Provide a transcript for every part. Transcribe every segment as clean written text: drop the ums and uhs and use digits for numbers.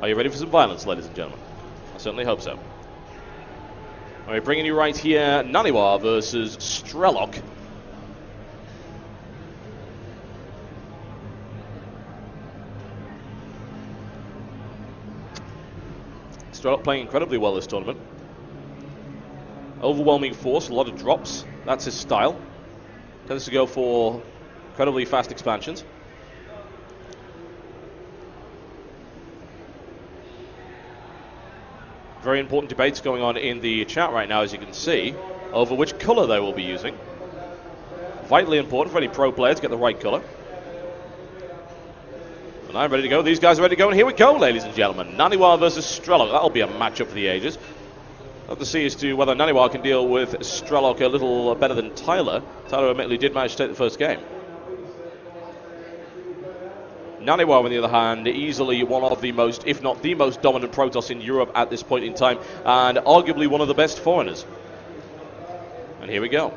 Are you ready for some violence, ladies and gentlemen? I certainly hope so. All right, bringing you right here, NaNiwa versus Strelok. Strelok playing incredibly well this tournament. Overwhelming force, a lot of drops. That's his style. Tends to go for incredibly fast expansions. Very important debates going on in the chat right now, as you can see, over which color they will be using. Vitally important for any pro player to get the right color. And I'm ready to go. These guys are ready to go, and here we go, ladies and gentlemen. NaNiwa versus Strelok. That'll be a matchup for the ages. Love to see as to whether NaNiwa can deal with Strelok a little better than Tyler. Tyler admittedly did manage to take the first game. NaNiwa, on the other hand, easily one of the most, if not the most dominant Protoss in Europe at this point in time, and arguably one of the best foreigners. And here we go.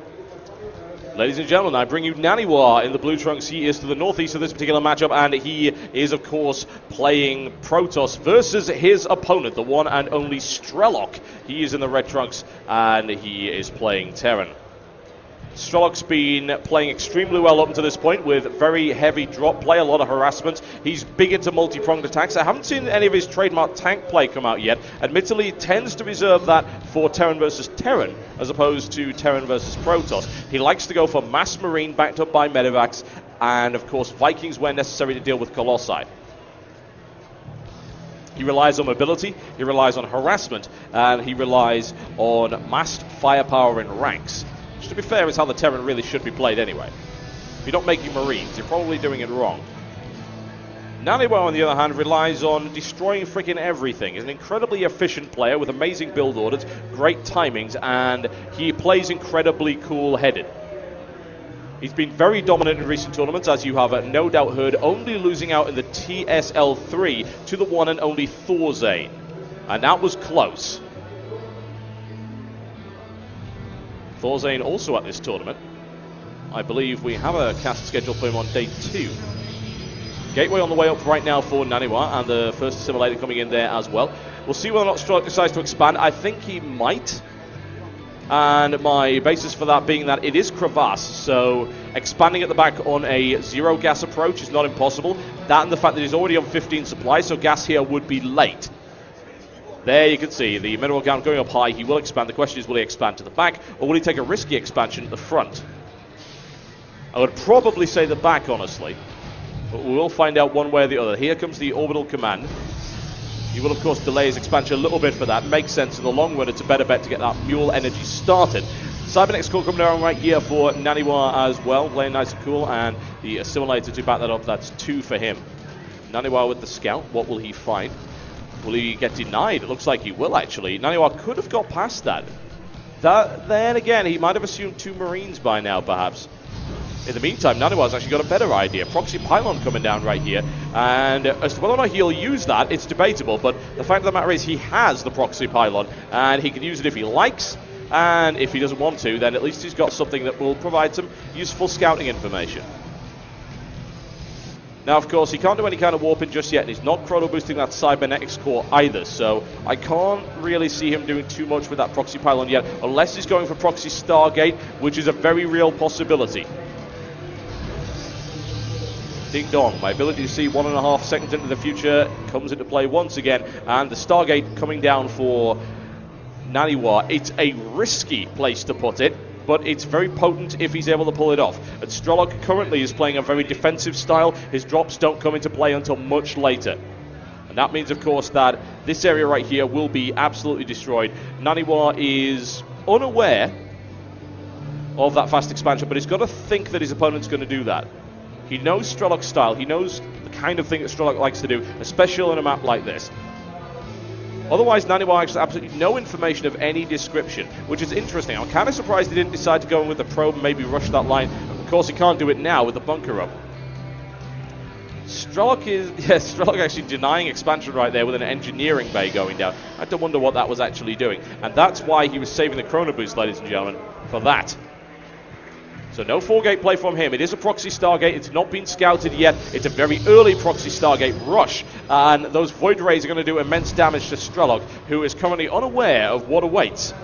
Ladies and gentlemen, I bring you NaNiwa in the blue trunks. He is to the northeast of this particular matchup, and he is, of course, playing Protoss versus his opponent, the one and only Strelok. He is in the red trunks, and he is playing Terran. Strelok's been playing extremely well up to this point with very heavy drop play, a lot of harassment. He's big into multi-pronged attacks. I haven't seen any of his trademark tank play come out yet. Admittedly, he tends to reserve that for Terran versus Terran, as opposed to Terran versus Protoss. He likes to go for mass marine backed up by medevacs, and of course Vikings where necessary to deal with Colossi. He relies on mobility, he relies on harassment, and he relies on massed firepower in ranks. Which, to be fair, is how the Terran really should be played anyway. If you're not making Marines, you're probably doing it wrong. NaNiwa, on the other hand, relies on destroying freaking everything. He's an incredibly efficient player with amazing build orders, great timings, and he plays incredibly cool-headed. He's been very dominant in recent tournaments, as you have no doubt heard, only losing out in the TSL3 to the one and only Thorzane. And that was close. Thorzane also at this tournament. I believe we have a cast scheduled for him on day 2. Gateway on the way up right now for NaNiwa, and the first assimilator coming in there as well. We'll see whether or not Strelok decides to expand. I think he might. And my basis for that being that it is crevasse, so expanding at the back on a zero gas approach is not impossible. That and the fact that he's already on 15 supply, so gas here would be late. There you can see the mineral count going up high. He will expand. The question is, will he expand to the back, or will he take a risky expansion at the front? I would probably say the back, honestly. But we will find out one way or the other. Here comes the orbital command. He will, of course, delay his expansion a little bit for that. Makes sense in the long run. It's a better bet to get that mule energy started. Cybernetics core coming down right here for NaNiwa as well. Playing nice and cool. And the assimilator to back that up. That's 2 for him. NaNiwa with the scout. What will he find? Will he get denied? It looks like he will, actually. NaNiwa could have got past that. Then again, he might have assumed 2 Marines by now, perhaps. In the meantime, NaNiwa's actually got a better idea. Proxy pylon coming down right here. And as to whether or not he'll use that, it's debatable. But the fact of the matter is he has the proxy pylon. And he can use it if he likes. And if he doesn't want to, then at least he's got something that will provide some useful scouting information. Now, of course, he can't do any kind of warping just yet, and he's not chrono boosting that cybernetics core either, so I can't really see him doing too much with that proxy pylon yet, unless he's going for proxy Stargate, which is a very real possibility. Ding dong, my ability to see 1.5 seconds into the future comes into play once again, and the Stargate coming down for NaNiwa. It's a risky place to put it, but it's very potent if he's able to pull it off. And Strelok currently is playing a very defensive style. His drops don't come into play until much later. And that means, of course, that this area right here will be absolutely destroyed. NaNiwa is unaware of that fast expansion, but he's got to think that his opponent's going to do that. He knows Strelok's style. He knows the kind of thing that Strelok likes to do, especially on a map like this. Otherwise, NaNiwa has absolutely no information of any description, which is interesting. I'm kind of surprised he didn't decide to go in with the probe and maybe rush that line. Of course, he can't do it now with the bunker up. Strelok actually denying expansion right there with an engineering bay going down. I have to wonder what that was actually doing. And that's why he was saving the chrono boost, ladies and gentlemen, for that. So no 4-gate play from him. It is a proxy Stargate. It's not been scouted yet. It's a very early proxy Stargate rush. And those Void Rays are going to do immense damage to Strelok, who is currently unaware of what awaits.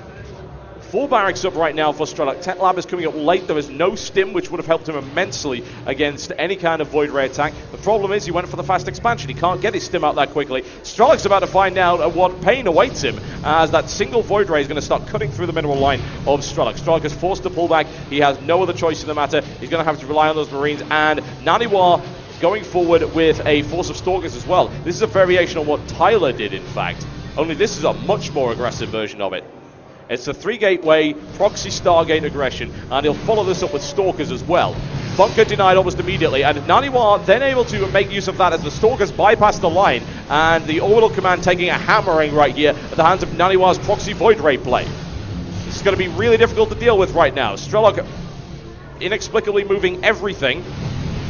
4 barracks up right now for Strelok. Tech Lab is coming up late. There is no stim, which would have helped him immensely against any kind of Void Ray attack. The problem is he went for the fast expansion. He can't get his stim out that quickly. Strelok's about to find out what pain awaits him as that single Void Ray is going to start cutting through the mineral line of Strelok. Strelok is forced to pull back. He has no other choice in the matter. He's going to have to rely on those Marines, and NaNiwa going forward with a force of Stalkers as well. This is a variation on what Tyler did, in fact. Only this is a much more aggressive version of it. It's a 3-gateway proxy Stargate aggression, and he'll follow this up with Stalkers as well. Bunker denied almost immediately, and NaNiwa then able to make use of that as the Stalkers bypass the line, and the Orbital Command taking a hammering right here at the hands of NaNiwa's proxy Void Ray play. This is going to be really difficult to deal with right now. Strelok inexplicably moving everything.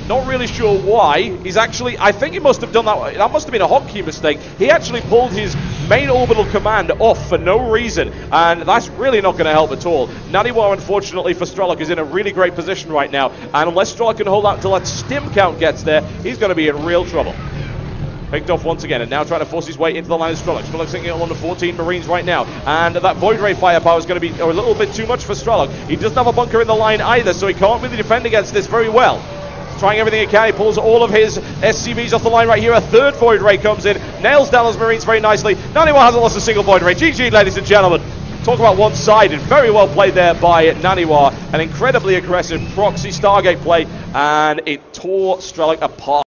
Not really sure why. He's actually, I think he must have done that. That must have been a hotkey mistake. He actually pulled his main orbital command off for no reason, and that's really not going to help at all. NaNiwa, unfortunately for Strelok, is in a really great position right now, and unless Strelok can hold out until that stim count gets there, he's going to be in real trouble. Picked off once again, and now trying to force his way into the line of Strelok. Strelok's thinking on the 14 Marines right now, and that Void Ray firepower is going to be a little bit too much for Strelok. He doesn't have a bunker in the line either, so he can't really defend against this very well. Trying everything he can, he pulls all of his SCVs off the line right here. A third Void Ray comes in, nails down those Marines very nicely. NaNiwa hasn't lost a single Void Ray. GG, ladies and gentlemen. Talk about one-sided. Very well played there by NaNiwa. An incredibly aggressive proxy Stargate play, and it tore Strelok apart.